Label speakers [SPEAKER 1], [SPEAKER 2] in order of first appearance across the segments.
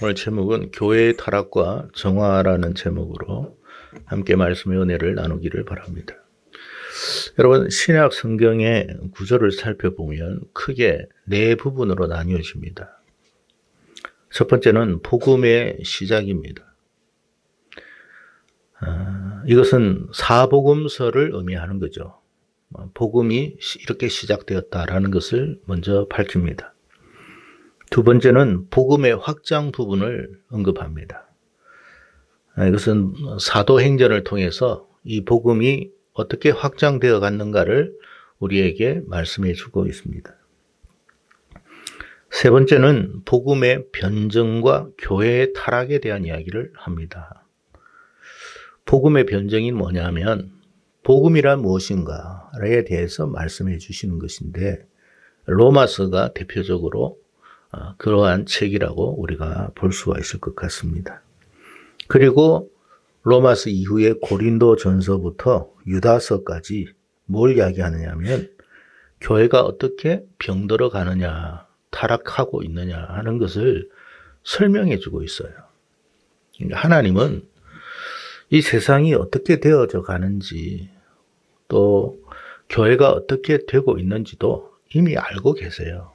[SPEAKER 1] 오늘 제목은 교회의 타락과 정화라는 제목으로 함께 말씀의 은혜를 나누기를 바랍니다. 여러분, 신약 성경의 구절을 살펴보면 크게 네 부분으로 나뉘어집니다. 첫 번째는 복음의 시작입니다. 이것은 사복음서를 의미하는 거죠. 복음이 이렇게 시작되었다라는 것을 먼저 밝힙니다. 두 번째는 복음의 확장 부분을 언급합니다. 이것은 사도행전을 통해서 이 복음이 어떻게 확장되어 갔는가를 우리에게 말씀해 주고 있습니다. 세 번째는 복음의 변정과 교회의 타락에 대한 이야기를 합니다. 복음의 변정이 뭐냐면 복음이란 무엇인가에 대해서 말씀해 주시는 것인데 로마서가 대표적으로 그러한 책이라고 우리가 볼 수가 있을 것 같습니다. 그리고 로마서 이후에 고린도 전서부터 유다서까지 뭘 이야기하느냐 하면 교회가 어떻게 병들어 가느냐, 타락하고 있느냐 하는 것을 설명해 주고 있어요. 그러니까 하나님은 이 세상이 어떻게 되어져 가는지 또 교회가 어떻게 되고 있는지도 이미 알고 계세요.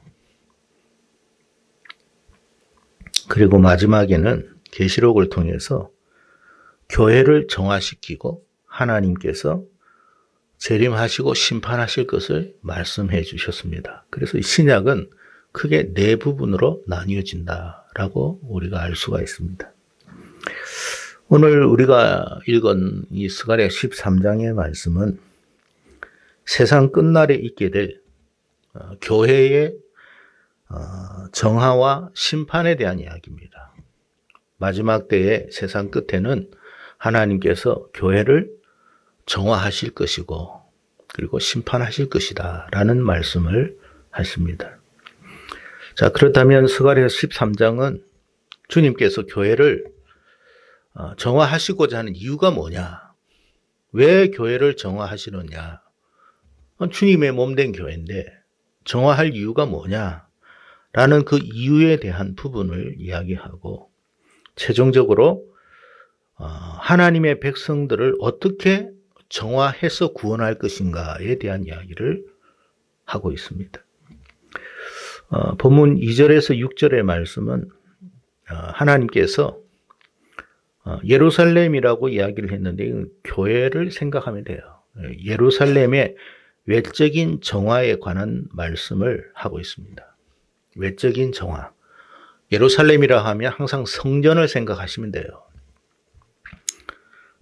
[SPEAKER 1] 그리고 마지막에는 계시록을 통해서 교회를 정화시키고 하나님께서 재림하시고 심판하실 것을 말씀해 주셨습니다. 그래서 이 신약은 크게 네 부분으로 나뉘어진다라고 우리가 알 수가 있습니다. 오늘 우리가 읽은 이 스가랴 13장의 말씀은 세상 끝날에 있게 될 교회의 정화와 심판에 대한 이야기입니다. 마지막 때의 세상 끝에는 하나님께서 교회를 정화하실 것이고 그리고 심판하실 것이다 라는 말씀을 하십니다. 자, 그렇다면 스가랴 13장은 주님께서 교회를 정화하시고자 하는 이유가 뭐냐? 왜 교회를 정화하시느냐? 주님의 몸된 교회인데 정화할 이유가 뭐냐? 라는 그 이유에 대한 부분을 이야기하고 최종적으로 하나님의 백성들을 어떻게 정화해서 구원할 것인가에 대한 이야기를 하고 있습니다. 본문 2절에서 6절의 말씀은 하나님께서 예루살렘이라고 이야기를 했는데 교회를 생각하면 돼요. 예루살렘의 외적인 정화에 관한 말씀을 하고 있습니다. 외적인 정화. 예루살렘이라 하면 항상 성전을 생각하시면 돼요.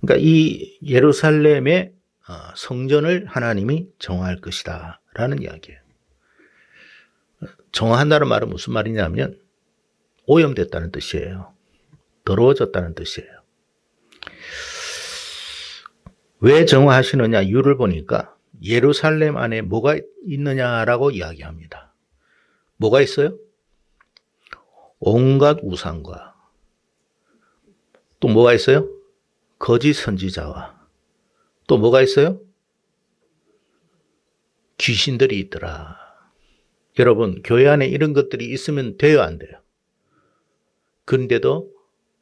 [SPEAKER 1] 그러니까 이 예루살렘의 성전을 하나님이 정화할 것이다 라는 이야기예요. 정화한다는 말은 무슨 말이냐면 오염됐다는 뜻이에요. 더러워졌다는 뜻이에요. 왜 정화하시느냐 이유를 보니까 예루살렘 안에 뭐가 있느냐라고 이야기합니다. 뭐가 있어요? 온갖 우상과 또 뭐가 있어요? 거짓 선지자와 또 뭐가 있어요? 귀신들이 있더라. 여러분, 교회 안에 이런 것들이 있으면 돼요, 안 돼요? 그런데도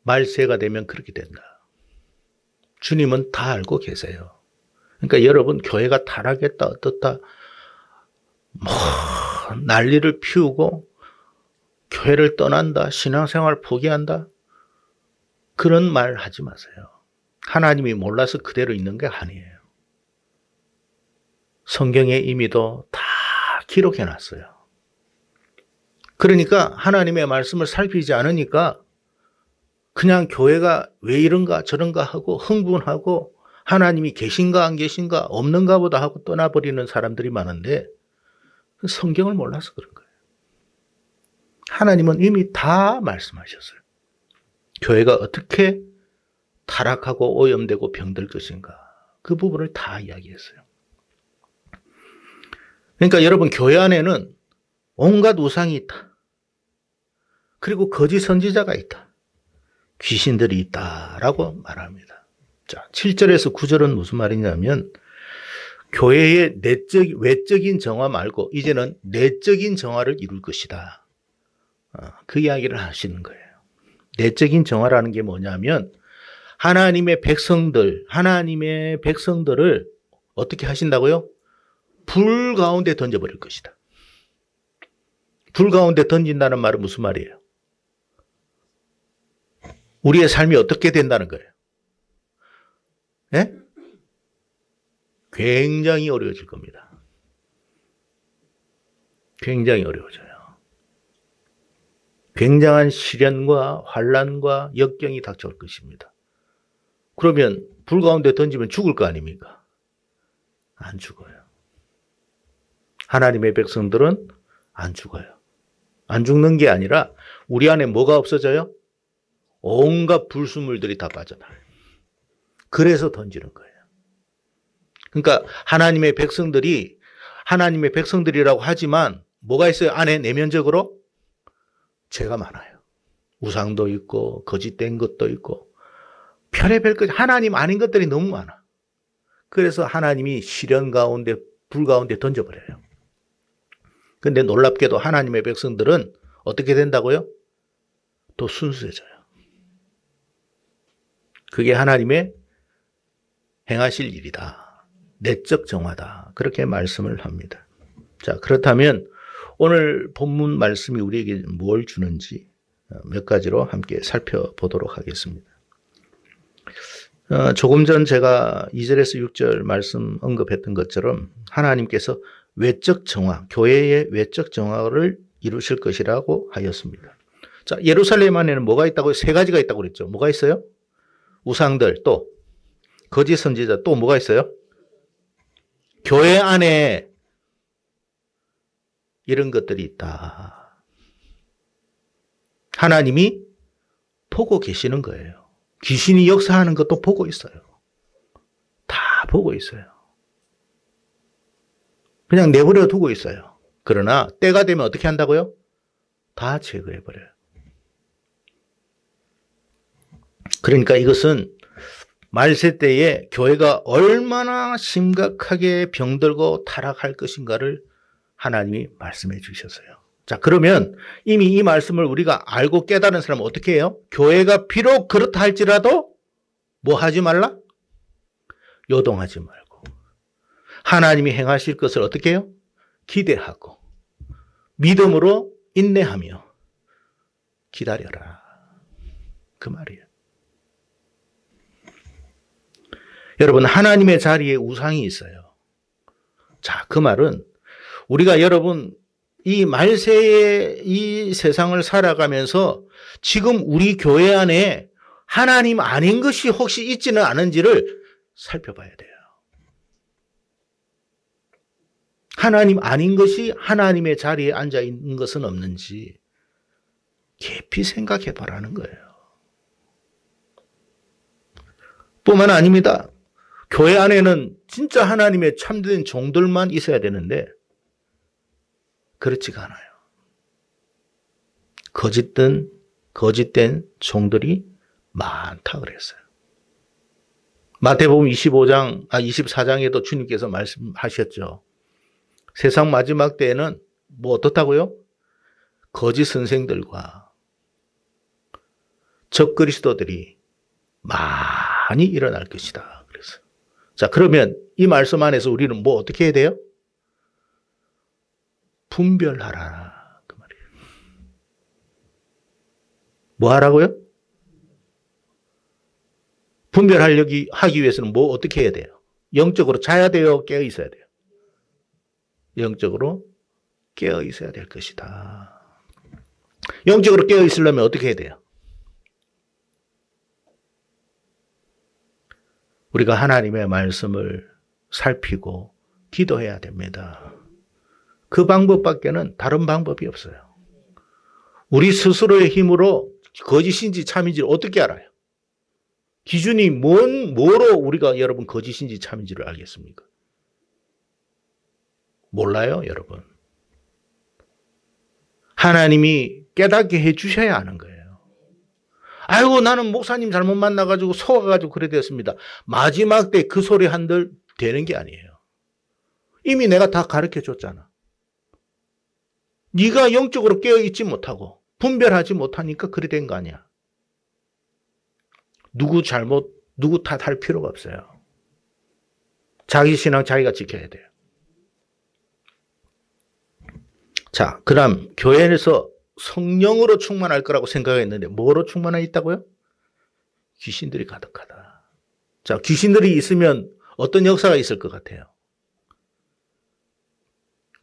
[SPEAKER 1] 말세가 되면 그렇게 된다. 주님은 다 알고 계세요. 그러니까 여러분, 교회가 타락했다, 어떻다, 난리를 피우고 교회를 떠난다, 신앙생활 포기한다, 그런 말 하지 마세요. 하나님이 몰라서 그대로 있는 게 아니에요. 성경에 이미도 다 기록해 놨어요. 그러니까 하나님의 말씀을 살피지 않으니까 그냥 교회가 왜 이런가 저런가 하고 흥분하고 하나님이 계신가 안 계신가 없는가 보다 하고 떠나버리는 사람들이 많은데 성경을 몰라서 그런 거예요. 하나님은 이미 다 말씀하셨어요. 교회가 어떻게 타락하고 오염되고 병들 것인가 그 부분을 다 이야기했어요. 그러니까 여러분, 교회 안에는 온갖 우상이 있다. 그리고 거짓 선지자가 있다. 귀신들이 있다라고 말합니다. 자, 7절에서 9절은 무슨 말이냐면 교회의 외적인 정화 말고 이제는 내적인 정화를 이룰 것이다. 그 이야기를 하시는 거예요. 내적인 정화라는 게 뭐냐면 하나님의 백성들을 어떻게 하신다고요? 불 가운데 던져버릴 것이다. 불 가운데 던진다는 말은 무슨 말이에요? 우리의 삶이 어떻게 된다는 거예요? 예? 굉장히 어려워질 겁니다. 굉장히 어려워져요. 굉장한 시련과 환난과 역경이 닥쳐올 것입니다. 그러면 불 가운데 던지면 죽을 거 아닙니까? 안 죽어요. 하나님의 백성들은 안 죽어요. 안 죽는 게 아니라 우리 안에 뭐가 없어져요? 온갖 불순물들이 다 빠져나와요. 그래서 던지는 거예요. 그러니까 하나님의 백성들이라고 하지만 뭐가 있어요? 안에 내면적으로 죄가 많아요. 우상도 있고 거짓된 것도 있고 별의별 것, 하나님 아닌 것들이 너무 많아. 그래서 하나님이 시련 가운데 불 가운데 던져버려요. 근데 놀랍게도 하나님의 백성들은 어떻게 된다고요? 또 순수해져요. 그게 하나님의 행하실 일이다. 내적 정화다. 그렇게 말씀을 합니다. 자, 그렇다면 오늘 본문 말씀이 우리에게 뭘 주는지 몇 가지로 함께 살펴보도록 하겠습니다. 조금 전 제가 2절에서 6절 말씀 언급했던 것처럼 하나님께서 외적 정화, 교회의 외적 정화를 이루실 것이라고 하였습니다. 자, 예루살렘 안에는 뭐가 있다고요? 세 가지가 있다고 그랬죠. 뭐가 있어요? 우상들, 또 거짓 선지자, 또 뭐가 있어요? 교회 안에 이런 것들이 있다. 하나님이 보고 계시는 거예요. 귀신이 역사하는 것도 보고 있어요. 다 보고 있어요. 그냥 내버려 두고 있어요. 그러나 때가 되면 어떻게 한다고요? 다 제거해버려요. 그러니까 이것은 말세 때에 교회가 얼마나 심각하게 병들고 타락할 것인가를 하나님이 말씀해 주셨어요. 자, 그러면 이미 이 말씀을 우리가 알고 깨달은 사람은 어떻게 해요? 교회가 비록 그렇다 할지라도 뭐 하지 말라? 요동하지 말고 하나님이 행하실 것을 어떻게 해요? 기대하고 믿음으로 인내하며 기다려라. 그 말이에요. 여러분, 하나님의 자리에 우상이 있어요. 자, 그 말은 우리가 여러분 이 말세의 이 세상을 살아가면서 지금 우리 교회 안에 하나님 아닌 것이 혹시 있지는 않은지를 살펴봐야 돼요. 하나님 아닌 것이 하나님의 자리에 앉아 있는 것은 없는지 깊이 생각해 보라는 거예요. 뿐만 아닙니다. 교회 안에는 진짜 하나님의 참된 종들만 있어야 되는데 그렇지가 않아요. 거짓된 종들이 많다 그랬어요. 마태복음 24장에도 주님께서 말씀하셨죠. 세상 마지막 때에는 뭐 어떻다고요? 거짓 선생들과 적그리스도들이 많이 일어날 것이다. 그래서 자, 그러면 이 말씀 안에서 우리는 뭐 어떻게 해야 돼요? 분별하라. 그 말이에요. 뭐 하라고요? 분별하기 위해서는 뭐 어떻게 해야 돼요? 영적으로 자야 돼요? 깨어 있어야 돼요? 영적으로 깨어 있어야 될 것이다. 영적으로 깨어 있으려면 어떻게 해야 돼요? 우리가 하나님의 말씀을 살피고 기도해야 됩니다. 그 방법밖에는 다른 방법이 없어요. 우리 스스로의 힘으로 거짓인지 참인지를 어떻게 알아요? 기준이 뭐로 우리가 여러분 거짓인지 참인지를 알겠습니까? 몰라요, 여러분. 하나님이 깨닫게 해 주셔야 하는 거예요. 아이고, 나는 목사님 잘못 만나가지고 속아가지고 그래 됐습니다. 마지막 때 그 소리 한들 되는 게 아니에요. 이미 내가 다 가르쳐 줬잖아. 네가 영적으로 깨어있지 못하고 분별하지 못하니까 그래 된 거 아니야. 누구 잘못, 누구 탓할 필요가 없어요. 자기 신앙 자기가 지켜야 돼요. 자, 그다음 교회에서 성령으로 충만할 거라고 생각했는데 뭐로 충만해 있다고요? 귀신들이 가득하다. 자, 귀신들이 있으면 어떤 역사가 있을 것 같아요?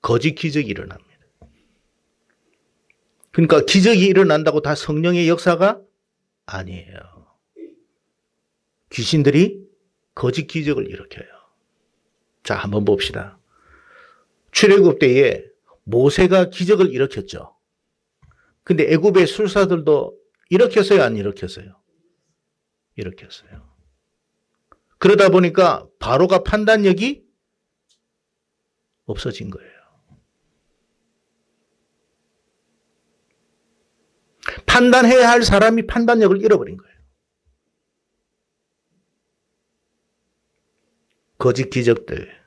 [SPEAKER 1] 거짓 기적이 일어납니다. 그러니까 기적이 일어난다고 다 성령의 역사가 아니에요. 귀신들이 거짓 기적을 일으켜요. 자, 한번 봅시다. 출애굽 때에 모세가 기적을 일으켰죠. 근데 애굽의 술사들도 일으켰어요, 안 일으켰어요? 일으켰어요. 그러다 보니까 바로가 판단력이 없어진 거예요. 판단해야 할 사람이 판단력을 잃어버린 거예요. 거짓 기적들.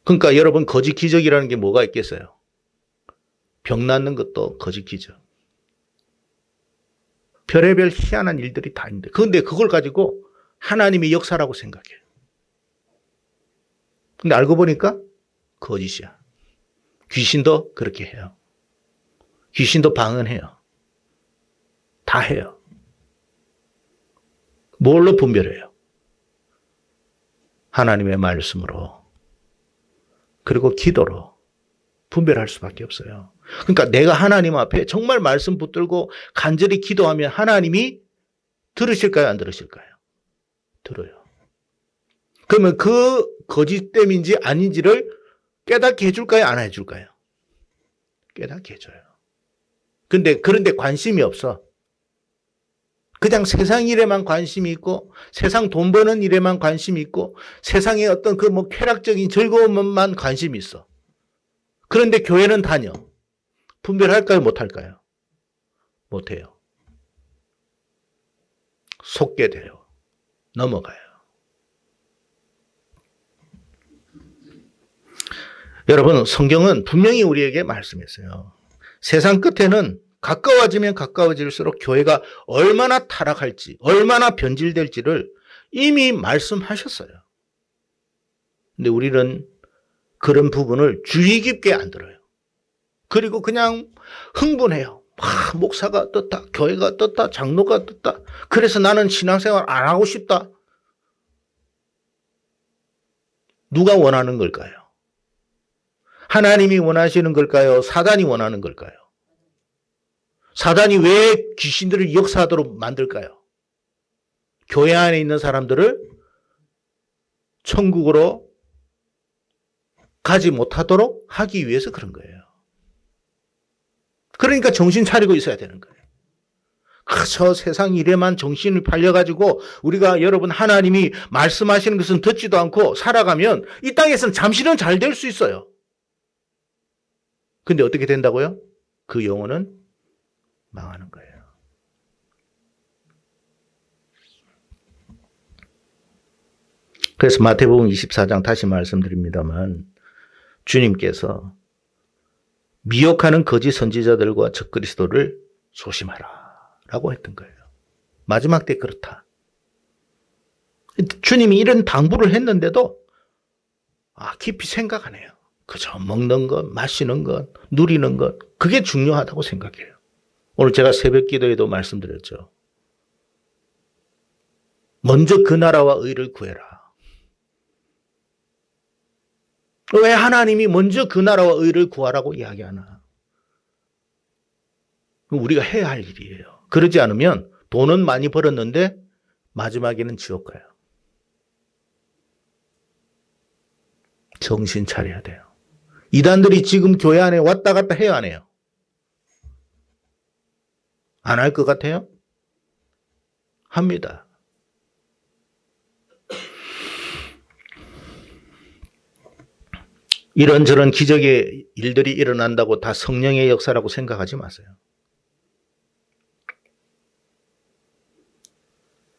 [SPEAKER 1] 그러니까 여러분, 거짓 기적이라는 게 뭐가 있겠어요? 병 낫는 것도 거짓 기적. 별의별 희한한 일들이 다 있는데, 그런데 그걸 가지고 하나님의 역사라고 생각해요. 근데 알고 보니까 거짓이야. 귀신도 그렇게 해요. 귀신도 방언해요. 다 해요. 뭘로 분별해요? 하나님의 말씀으로, 그리고 기도로 분별할 수밖에 없어요. 그러니까 내가 하나님 앞에 정말 말씀 붙들고 간절히 기도하면 하나님이 들으실까요, 안 들으실까요? 들어요. 그러면 그 거짓됨인지 아닌지를 깨닫게 해줄까요, 안 해줄까요? 깨닫게 해줘요. 그런데 관심이 없어. 그냥 세상 일에만 관심이 있고, 세상 돈 버는 일에만 관심이 있고, 세상의 어떤 그 뭐 쾌락적인 즐거움만 관심이 있어. 그런데 교회는 다녀. 분별할까요, 못할까요? 못해요. 속게 돼요. 넘어가요. 여러분, 성경은 분명히 우리에게 말씀했어요. 세상 끝에는 가까워지면 가까워질수록 교회가 얼마나 타락할지, 얼마나 변질될지를 이미 말씀하셨어요. 근데 우리는 그런 부분을 주의 깊게 안 들어요. 그리고 그냥 흥분해요. 목사가 떴다, 교회가 떴다, 장로가 떴다. 그래서 나는 신앙생활 안 하고 싶다. 누가 원하는 걸까요? 하나님이 원하시는 걸까요? 사단이 원하는 걸까요? 사단이 왜 귀신들을 역사하도록 만들까요? 교회 안에 있는 사람들을 천국으로 가지 못하도록 하기 위해서 그런 거예요. 그러니까 정신 차리고 있어야 되는 거예요. 저 세상 일에만 정신을 팔려가지고 우리가 여러분 하나님이 말씀하시는 것은 듣지도 않고 살아가면 이 땅에서는 잠시는 잘 될 수 있어요. 근데 어떻게 된다고요? 그 영혼은 망하는 거예요. 그래서 마태복음 24장 다시 말씀드립니다만 주님께서 미혹하는 거짓 선지자들과 적그리스도를 조심하라 라고 했던 거예요. 마지막 때 그렇다. 주님이 이런 당부를 했는데도 깊이 생각 안 해요. 그저 먹는 것, 마시는 것, 누리는 것, 그게 중요하다고 생각해요. 오늘 제가 새벽 기도에도 말씀드렸죠. 먼저 그 나라와 의를 구해라. 왜 하나님이 먼저 그 나라와 의를 구하라고 이야기하나? 우리가 해야 할 일이에요. 그러지 않으면 돈은 많이 벌었는데 마지막에는 지옥 가요. 정신 차려야 돼요. 이단들이 지금 교회 안에 왔다 갔다 해야 안 해요? 안 할 것 같아요? 합니다. 이런저런 기적의 일들이 일어난다고 다 성령의 역사라고 생각하지 마세요.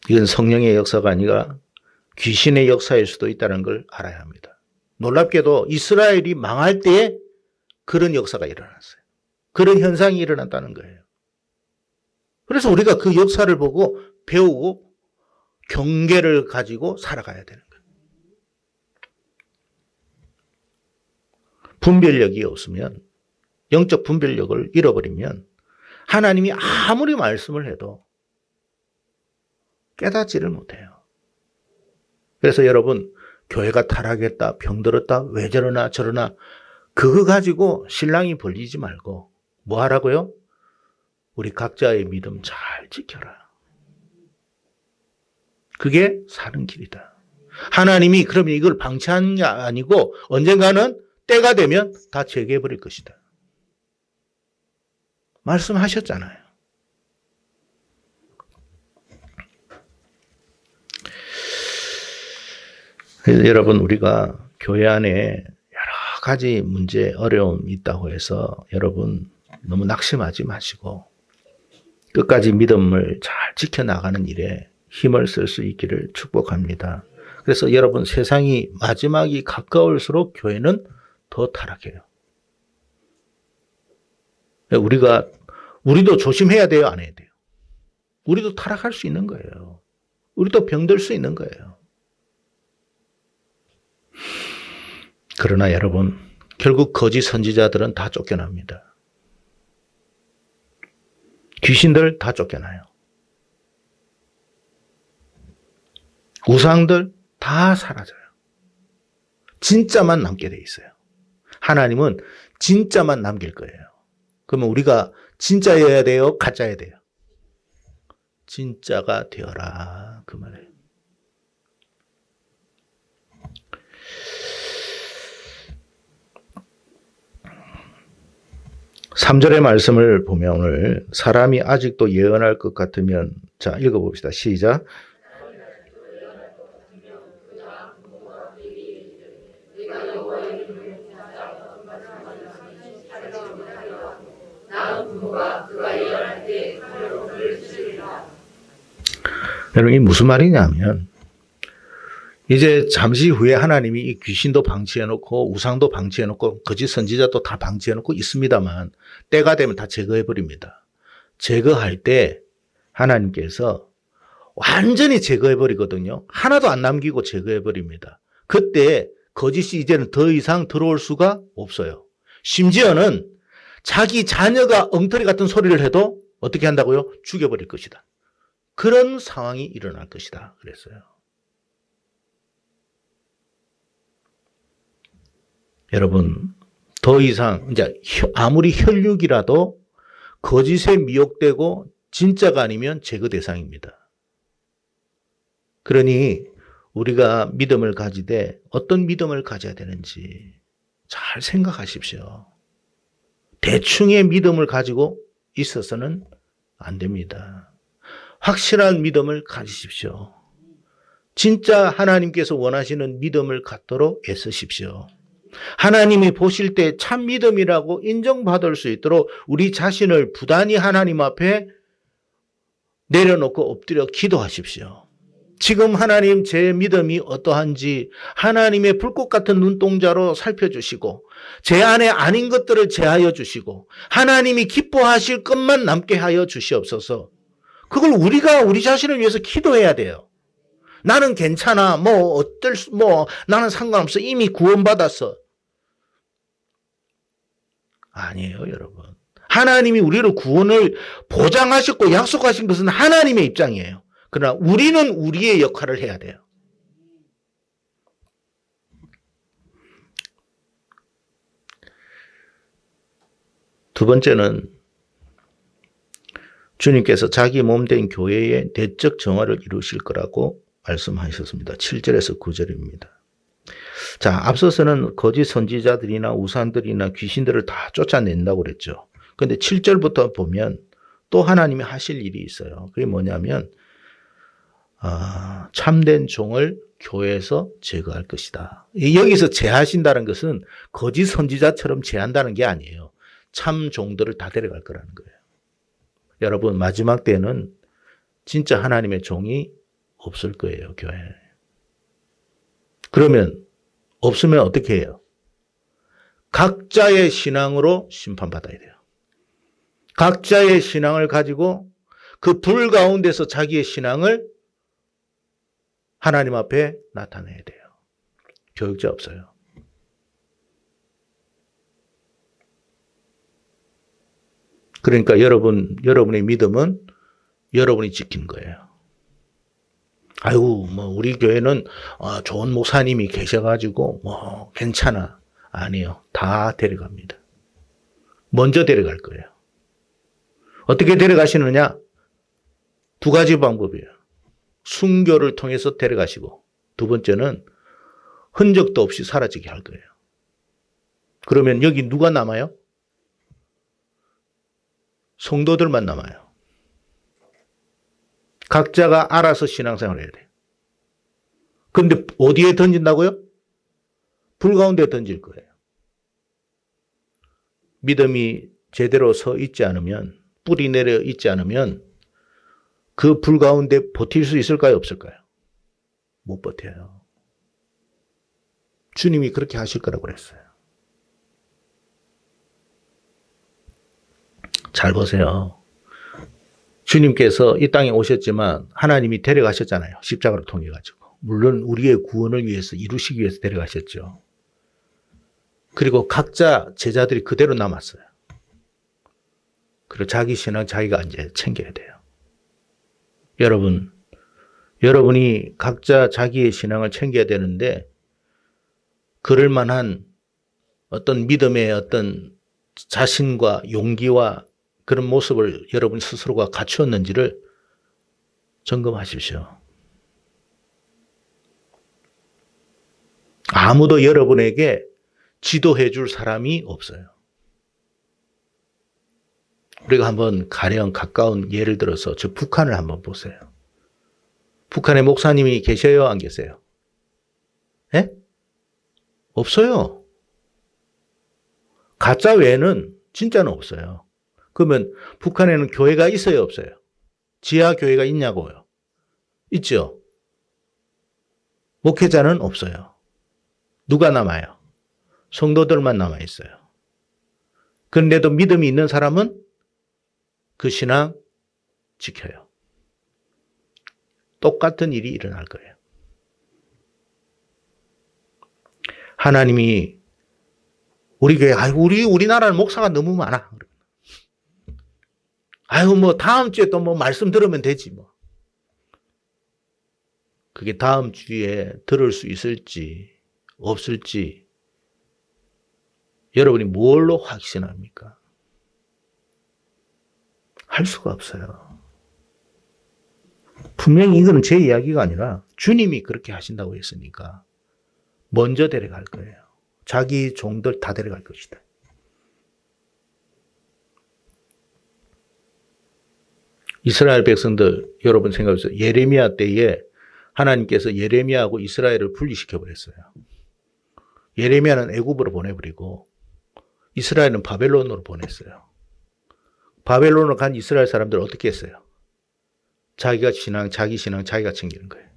[SPEAKER 1] 이건 성령의 역사가 아니라 귀신의 역사일 수도 있다는 걸 알아야 합니다. 놀랍게도 이스라엘이 망할 때에 그런 역사가 일어났어요. 그런 현상이 일어났다는 거예요. 그래서 우리가 그 역사를 보고 배우고 경계를 가지고 살아가야 되는 거예요. 분별력이 없으면, 영적 분별력을 잃어버리면 하나님이 아무리 말씀을 해도 깨닫지를 못해요. 그래서 여러분, 교회가 타락했다, 병들었다, 왜 저러나 저러나 그거 가지고 신랑이 벌리지 말고 뭐 하라고요? 우리 각자의 믿음 잘 지켜라. 그게 사는 길이다. 하나님이 그러면 이걸 방치하는 게 아니고 언젠가는 때가 되면 다 재개해버릴 것이다. 말씀하셨잖아요. 그래서 여러분, 우리가 교회 안에 여러 가지 문제, 어려움이 있다고 해서 여러분 너무 낙심하지 마시고 끝까지 믿음을 잘 지켜나가는 일에 힘을 쓸 수 있기를 축복합니다. 그래서 여러분, 세상이 마지막이 가까울수록 교회는 더 타락해요. 우리도 조심해야 돼요, 안 해야 돼요? 우리도 타락할 수 있는 거예요. 우리도 병들 수 있는 거예요. 그러나 여러분, 결국 거짓 선지자들은 다 쫓겨납니다. 귀신들 다 쫓겨나요. 우상들 다 사라져요. 진짜만 남게 돼 있어요. 하나님은 진짜만 남길 거예요. 그러면 우리가 진짜여야 돼요? 가짜여야 돼요? 진짜가 되어라, 그 말이에요. (3절의) 말씀을 보면 오늘 사람이 아직도 예언할 것 같으면, 자, 읽어봅시다. 시작. 여러분, 이 무슨 말이냐면 이제 잠시 후에 하나님이 이 귀신도 방치해놓고 우상도 방치해놓고 거짓 선지자도 다 방치해놓고 있습니다만 때가 되면 다 제거해버립니다. 제거할 때 하나님께서 완전히 제거해버리거든요. 하나도 안 남기고 제거해버립니다. 그때 거짓이 이제는 더 이상 들어올 수가 없어요. 심지어는 자기 자녀가 엉터리 같은 소리를 해도 어떻게 한다고요? 죽여버릴 것이다. 그런 상황이 일어날 것이다 그랬어요. 여러분, 더 이상 이제 아무리 혈육이라도 거짓에 미혹되고 진짜가 아니면 제거 대상입니다. 그러니 우리가 믿음을 가지되 어떤 믿음을 가져야 되는지 잘 생각하십시오. 대충의 믿음을 가지고 있어서는 안 됩니다. 확실한 믿음을 가지십시오. 진짜 하나님께서 원하시는 믿음을 갖도록 애쓰십시오. 하나님이 보실 때 참 믿음이라고 인정받을 수 있도록 우리 자신을 부단히 하나님 앞에 내려놓고 엎드려 기도하십시오. 지금 하나님, 제 믿음이 어떠한지 하나님의 불꽃 같은 눈동자로 살펴주시고 제 안에 아닌 것들을 제하여 주시고 하나님이 기뻐하실 것만 남게 하여 주시옵소서. 그걸 우리가 우리 자신을 위해서 기도해야 돼요. 나는 괜찮아. 나는 상관없어. 이미 구원받았어. 아니에요, 여러분. 하나님이 우리를 구원을 보장하셨고 약속하신 것은 하나님의 입장이에요. 그러나 우리는 우리의 역할을 해야 돼요. 두 번째는 주님께서 자기 몸 된 교회의 내적 정화를 이루실 거라고 말씀하셨습니다. 7절에서 9절입니다. 자, 앞서서는 거짓 선지자들이나 우상들이나 귀신들을 다 쫓아낸다고 그랬죠. 그런데 7절부터 보면 또 하나님이 하실 일이 있어요. 그게 뭐냐면 참된 종을 교회에서 제거할 것이다. 여기서 제하신다는 것은 거짓 선지자처럼 제한다는 게 아니에요. 참 종들을 다 데려갈 거라는 거예요. 여러분, 마지막 때는 진짜 하나님의 종이 없을 거예요, 교회에. 그러면 없으면 어떻게 해요? 각자의 신앙으로 심판받아야 돼요. 각자의 신앙을 가지고 그 불 가운데서 자기의 신앙을 하나님 앞에 나타내야 돼요. 교육자 없어요. 그러니까 여러분의 믿음은 여러분이 지킨 거예요. 아유, 뭐, 우리 교회는 좋은 목사님이 계셔가지고, 뭐, 괜찮아. 아니요. 다 데려갑니다. 먼저 데려갈 거예요. 어떻게 데려가시느냐? 두 가지 방법이에요. 순교를 통해서 데려가시고, 두 번째는 흔적도 없이 사라지게 할 거예요. 그러면 여기 누가 남아요? 성도들만 남아요. 각자가 알아서 신앙생활을 해야 돼요. 그런데 어디에 던진다고요? 불 가운데 던질 거예요. 믿음이 제대로 서 있지 않으면, 뿌리 내려 있지 않으면 그 불 가운데 버틸 수 있을까요? 없을까요? 못 버텨요. 주님이 그렇게 하실 거라고 그랬어요. 잘 보세요. 주님께서 이 땅에 오셨지만 하나님이 데려가셨잖아요. 십자가를 통해 가지고. 물론 우리의 구원을 위해서 이루시기 위해서 데려가셨죠. 그리고 각자 제자들이 그대로 남았어요. 그리고 자기 신앙 자기가 이제 챙겨야 돼요. 여러분이 각자 자기의 신앙을 챙겨야 되는데 그럴 만한 어떤 믿음의 어떤 자신과 용기와 그런 모습을 여러분 스스로가 갖추었는지를 점검하십시오. 아무도 여러분에게 지도해 줄 사람이 없어요. 우리가 한번 가령 가까운 예를 들어서 저 북한을 한번 보세요. 북한에 목사님이 계셔요? 안 계세요? 예? 없어요. 가짜 외에는 진짜는 없어요. 그러면 북한에는 교회가 있어요? 없어요? 지하 교회가 있냐고요? 있죠? 목회자는 없어요. 누가 남아요? 성도들만 남아있어요. 그런데도 믿음이 있는 사람은 그 신앙 지켜요. 똑같은 일이 일어날 거예요. 하나님이 우리 교회, 우리나라는 목사가 너무 많아. 뭐 다음 주에 또 뭐 말씀 들으면 되지 뭐. 그게 다음 주에 들을 수 있을지 없을지 여러분이 뭘로 확신합니까? 할 수가 없어요. 분명히 이거는 제 이야기가 아니라 주님이 그렇게 하신다고 했으니까 먼저 데려갈 거예요. 자기 종들 다 데려갈 것이다. 이스라엘 백성들 여러분 생각해보세요. 예레미야 때에 하나님께서 예레미야하고 이스라엘을 분리시켜 버렸어요. 예레미야는 애굽으로 보내버리고 이스라엘은 바벨론으로 보냈어요. 바벨론으로 간 이스라엘 사람들 어떻게 했어요? 자기 신앙 자기가 챙기는 거예요.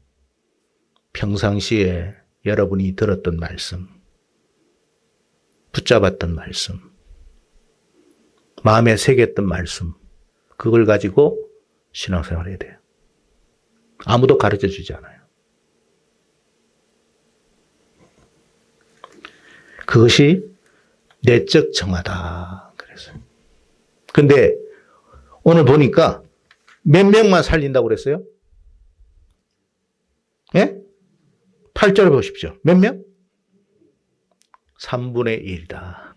[SPEAKER 1] 평상시에 여러분이 들었던 말씀, 붙잡았던 말씀, 마음에 새겼던 말씀, 그걸 가지고 신앙생활을 해야 돼요. 아무도 가르쳐 주지 않아요. 그것이 내적 정화다. 그랬어요. 근데 오늘 보니까 몇 명만 살린다고 그랬어요? 예? 8절 보십시오. 몇 명? 3분의 1이다.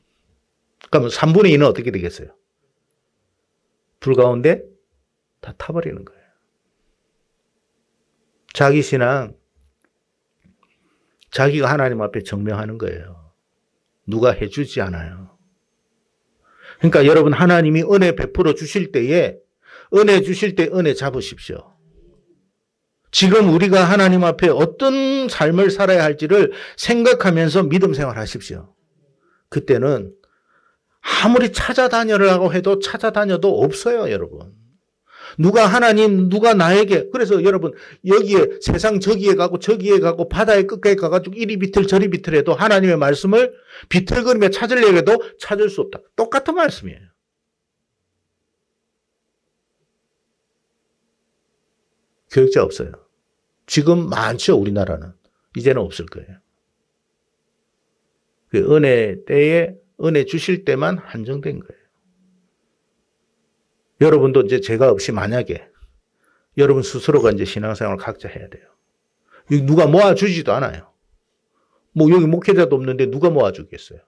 [SPEAKER 1] 그러면 3분의 2는 어떻게 되겠어요? 불 가운데 다 타버리는 거예요. 자기 신앙, 자기가 하나님 앞에 증명하는 거예요. 누가 해주지 않아요. 그러니까 여러분 하나님이 은혜 베풀어 주실 때에 은혜 주실 때 은혜 잡으십시오. 지금 우리가 하나님 앞에 어떤 삶을 살아야 할지를 생각하면서 믿음 생활하십시오. 그때는 아무리 찾아다녀라고 해도 찾아다녀도 없어요, 여러분. 누가 하나님, 누가 나에게. 그래서 여러분 여기에 세상 저기에 가고 바다의 끝까지 가가지고 이리 비틀 저리 비틀해도 하나님의 말씀을 비틀거리며 찾으려고 해도 찾을 수 없다. 똑같은 말씀이에요. 교육자 없어요. 지금 많죠, 우리나라는. 이제는 없을 거예요. 그 은혜 때에, 은혜 주실 때만 한정된 거예요. 여러분도 이제 제가 없이 만약에 여러분 스스로가 이제 신앙생활을 각자 해야 돼요. 여기 누가 모아주지도 않아요. 뭐 여기 목회자도 없는데 누가 모아주겠어요?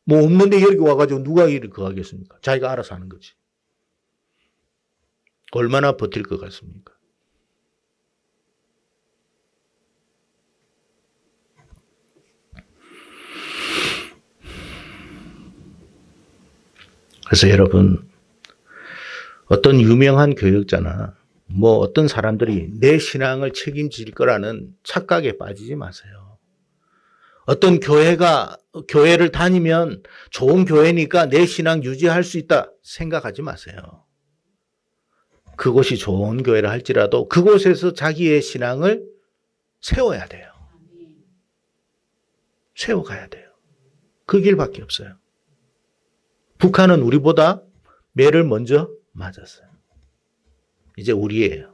[SPEAKER 1] 뭐 없는데 여기 와가지고 누가 일을 그거 하겠습니까? 자기가 알아서 하는 거지. 얼마나 버틸 것 같습니까? 그래서 여러분, 어떤 유명한 교육자나 뭐 어떤 사람들이 내 신앙을 책임질 거라는 착각에 빠지지 마세요. 어떤 교회를 다니면 좋은 교회니까 내 신앙 유지할 수 있다 생각하지 마세요. 그곳이 좋은 교회라 할지라도 그곳에서 자기의 신앙을 세워야 돼요. 세워가야 돼요. 그 길밖에 없어요. 북한은 우리보다 매를 먼저 맞았어요. 이제 우리예요.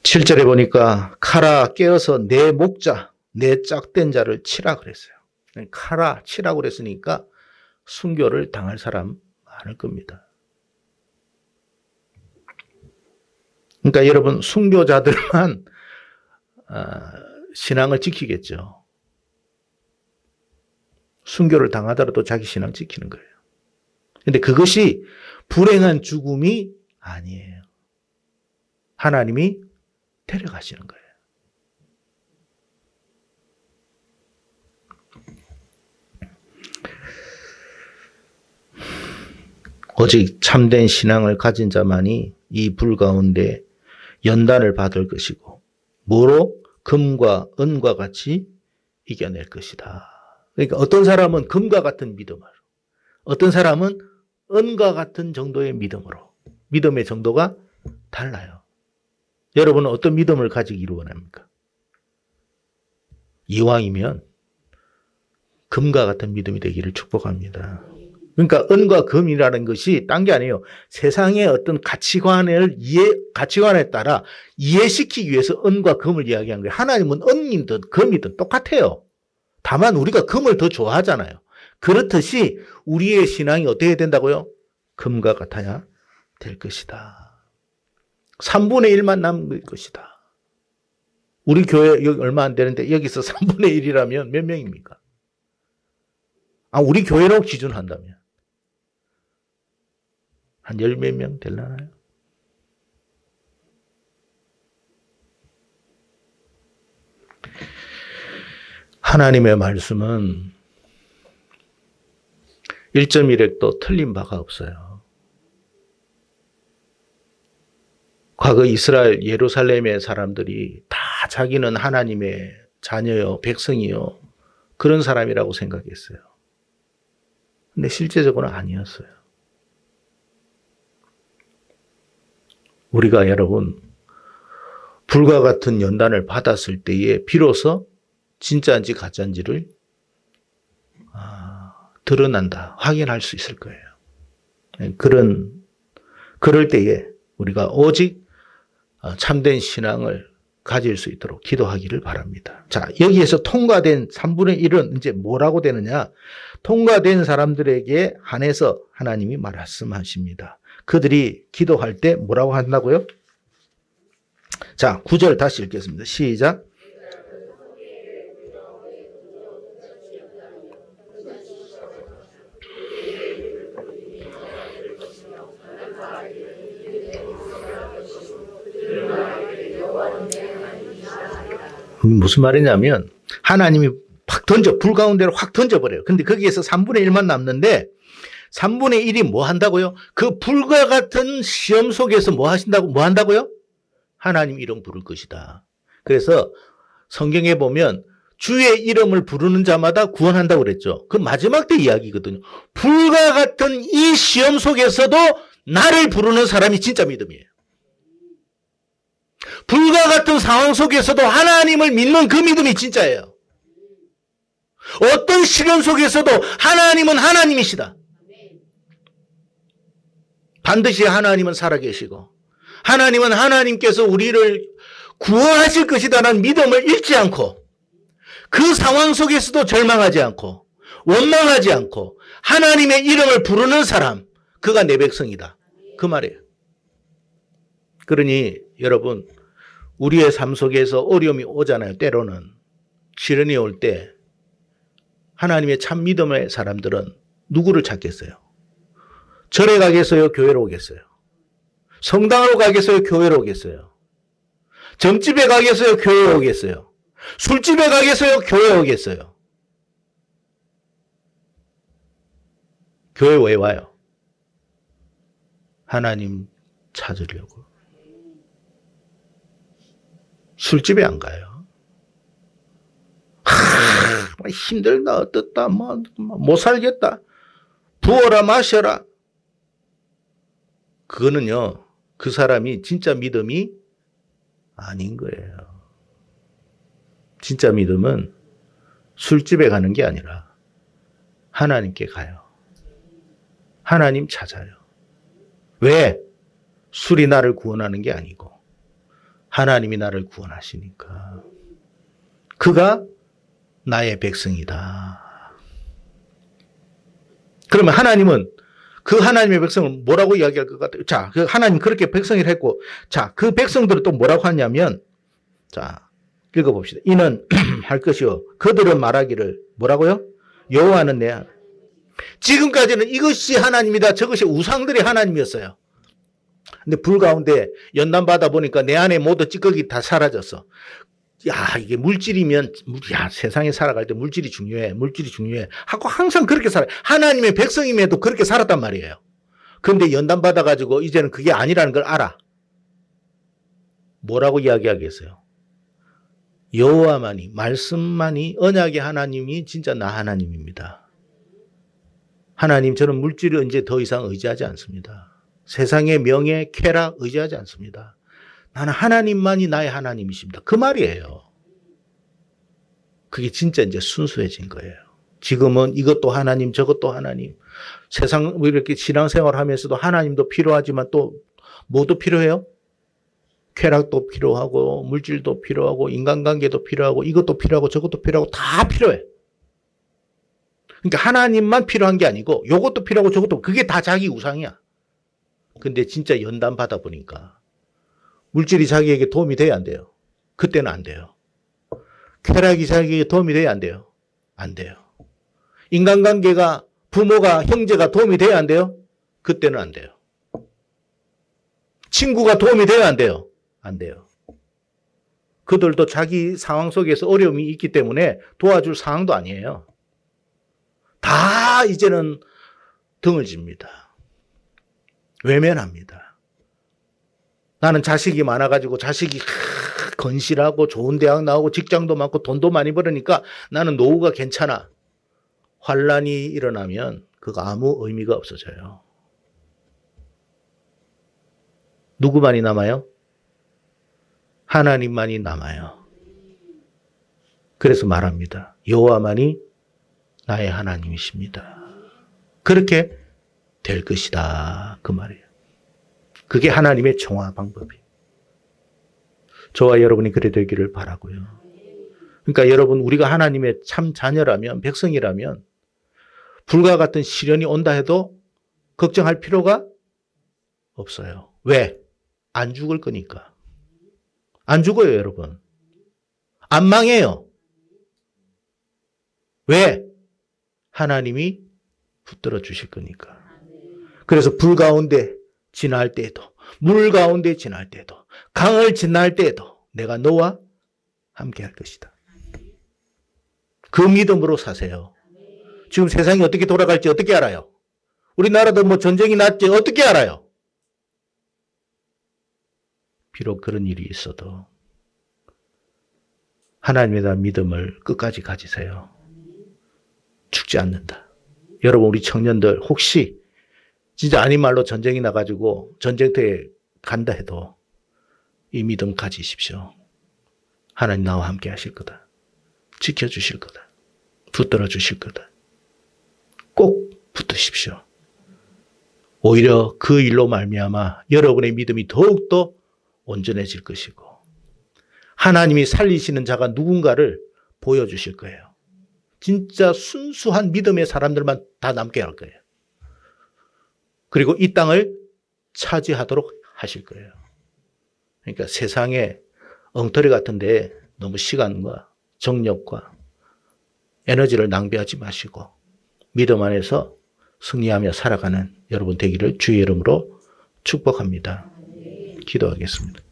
[SPEAKER 1] (7절에) 보니까 카라 깨어서 내 목자 내 짝된 자를 치라 그랬어요. 카라 치라고 그랬으니까 순교를 당할 사람 많을 겁니다. 그러니까 여러분, 순교자들만 신앙을 지키겠죠. 순교를 당하더라도 자기 신앙 지키는 거예요. 근데 그것이 불행한 죽음이 아니에요. 하나님이 데려가시는 거예요. 오직 참된 신앙을 가진 자만이 이 불 가운데 연단을 받을 것이고 뭐로? 금과 은과 같이 이겨낼 것이다. 그러니까 어떤 사람은 금과 같은 믿음으로, 어떤 사람은 은과 같은 정도의 믿음으로. 믿음의 정도가 달라요. 여러분은 어떤 믿음을 가지기를 원합니까? 이왕이면 금과 같은 믿음이 되기를 축복합니다. 그러니까 은과 금이라는 것이 딴 게 아니에요. 세상의 어떤 가치관에 따라 이해시키기 위해서 은과 금을 이야기한 거예요. 하나님은 은이든 금이든 똑같아요. 다만 우리가 금을 더 좋아하잖아요. 그렇듯이 우리의 신앙이 어떻게 된다고요? 금과 같아야 될 것이다. 3분의 1만 남을 것이다. 우리 교회 여기 얼마 안 되는데 여기서 3분의 1이라면 몇 명입니까? 우리 교회로 기준한다면 한 열 몇 명 되려나요? 하나님의 말씀은 1.1획도 틀린 바가 없어요. 과거 이스라엘 예루살렘의 사람들이 다 자기는 하나님의 자녀요, 백성이요, 그런 사람이라고 생각했어요. 근데 실제적으로는 아니었어요. 우리가 여러분, 불과 같은 연단을 받았을 때에 비로소 진짜인지 가짜인지를 드러난다, 확인할 수 있을 거예요. 그럴 때에 우리가 오직 참된 신앙을 가질 수 있도록 기도하기를 바랍니다. 자, 여기에서 통과된 3분의 1은 이제 뭐라고 되느냐? 통과된 사람들에게 한해서 하나님이 말씀하십니다. 그들이 기도할 때 뭐라고 한다고요? 자, 9절 다시 읽겠습니다. 시작. 무슨 말이냐면 하나님이 불 가운데로 확 던져버려요. 근데 거기에서 3분의 1만 남는데 3분의 1이 뭐 한다고요? 그 불과 같은 시험 속에서 뭐 한다고요? 하나님 이름 부를 것이다. 그래서 성경에 보면 주의 이름을 부르는 자마다 구원한다고 그랬죠. 그 마지막 때 이야기거든요. 불과 같은 이 시험 속에서도 나를 부르는 사람이 진짜 믿음이에요. 불과 같은 상황 속에서도 하나님을 믿는 그 믿음이 진짜예요. 어떤 시련 속에서도 하나님은 하나님이시다. 반드시 하나님은 살아계시고 하나님은 하나님께서 우리를 구원하실 것이다라는 믿음을 잃지 않고 그 상황 속에서도 절망하지 않고 원망하지 않고 하나님의 이름을 부르는 사람, 그가 내 백성이다. 그 말이에요. 그러니 여러분, 우리의 삶 속에서 어려움이 오잖아요. 때로는 시련이 올 때 하나님의 참 믿음의 사람들은 누구를 찾겠어요? 절에 가겠어요? 교회로 오겠어요? 성당으로 가겠어요? 교회로 오겠어요? 점집에 가겠어요? 교회에 오겠어요? 술집에 가겠어요? 교회에 오겠어요? 교회 왜 와요? 하나님 찾으려고. 술집에 안 가요. 힘들다, 어떻다, 못 살겠다. 부어라, 마셔라. 그거는요, 그 사람이 진짜 믿음이 아닌 거예요. 진짜 믿음은 술집에 가는 게 아니라 하나님께 가요. 하나님 찾아요. 왜? 술이 나를 구원하는 게 아니고 하나님이 나를 구원하시니까. 그가 나의 백성이다. 그러면 하나님은 그 하나님의 백성을 뭐라고 이야기할 것 같아요? 자, 그 하나님 그렇게 백성을 했고, 자, 그 백성들은 또 뭐라고 하냐면, 자, 읽어봅시다. 이는 할 것이요. 그들은 말하기를 뭐라고요? 여호와는 내 하나님. 지금까지는 이것이 하나님이다. 저것이 우상들의 하나님이었어요. 근데 불 가운데 연단 받아 보니까 내 안에 모두 찌꺼기 다 사라졌어. 야, 이게 물질이면, 야, 세상에 살아갈 때 물질이 중요해. 물질이 중요해. 하고 항상 그렇게 살아요. 하나님의 백성임에도 그렇게 살았단 말이에요. 그런데 연단 받아가지고 이제는 그게 아니라는 걸 알아. 뭐라고 이야기하겠어요? 여호와만이, 말씀만이, 언약의 하나님이 진짜 나 하나님입니다. 하나님, 저는 물질을 이제 더 이상 의지하지 않습니다. 세상의 명예, 쾌락 의지하지 않습니다. 나는 하나님만이 나의 하나님이십니다. 그 말이에요. 그게 진짜 이제 순수해진 거예요. 지금은 이것도 하나님, 저것도 하나님. 세상 이렇게 신앙생활 하면서도 하나님도 필요하지만 또 뭐도 필요해요? 쾌락도 필요하고 물질도 필요하고 인간관계도 필요하고 이것도 필요하고 저것도 필요하고 다 필요해. 그러니까 하나님만 필요한 게 아니고 이것도 필요하고 저것도, 그게 다 자기 우상이야. 근데 진짜 연단 받아 보니까 물질이 자기에게 도움이 돼야 안 돼요? 그때는 안 돼요. 쾌락이 자기에게 도움이 돼야 안 돼요? 안 돼요. 인간관계가, 부모가, 형제가 도움이 돼야 안 돼요? 그때는 안 돼요. 친구가 도움이 돼야 안 돼요? 안 돼요. 그들도 자기 상황 속에서 어려움이 있기 때문에 도와줄 상황도 아니에요. 다 이제는 등을 집니다. 외면합니다. 나는 자식이 많아가지고 자식이 건실하고 좋은 대학 나오고 직장도 많고 돈도 많이 벌으니까 나는 노후가 괜찮아. 환란이 일어나면 그거 아무 의미가 없어져요. 누구만이 남아요? 하나님만이 남아요. 그래서 말합니다. 여호와만이 나의 하나님이십니다. 그렇게 될 것이다. 그 말이에요. 그게 하나님의 정화 방법이에요. 저와 여러분이 그래 되기를 바라고요. 그러니까 여러분, 우리가 하나님의 참 자녀라면, 백성이라면 불과 같은 시련이 온다 해도 걱정할 필요가 없어요. 왜? 안 죽을 거니까. 안 죽어요, 여러분. 안 망해요. 왜? 하나님이 붙들어 주실 거니까. 그래서 불 가운데 지날 때에도, 물 가운데 지날 때에도, 강을 지날 때에도 내가 너와 함께 할 것이다. 그 믿음으로 사세요. 지금 세상이 어떻게 돌아갈지 어떻게 알아요? 우리나라도 뭐 전쟁이 났지 어떻게 알아요? 비록 그런 일이 있어도 하나님에 대한 믿음을 끝까지 가지세요. 죽지 않는다. 여러분, 우리 청년들 혹시 진짜 아닌 말로 전쟁이 나가지고 전쟁터에 간다 해도 이 믿음 가지십시오. 하나님 나와 함께 하실 거다. 지켜주실 거다. 붙들어 주실 거다. 꼭 붙으십시오. 오히려 그 일로 말미암아 여러분의 믿음이 더욱더 온전해질 것이고 하나님이 살리시는 자가 누군가를 보여주실 거예요. 진짜 순수한 믿음의 사람들만 다 남게 할 거예요. 그리고 이 땅을 차지하도록 하실 거예요. 그러니까 세상에 엉터리 같은데 너무 시간과 정력과 에너지를 낭비하지 마시고 믿음 안에서 승리하며 살아가는 여러분 되기를 주의 이름으로 축복합니다. 기도하겠습니다.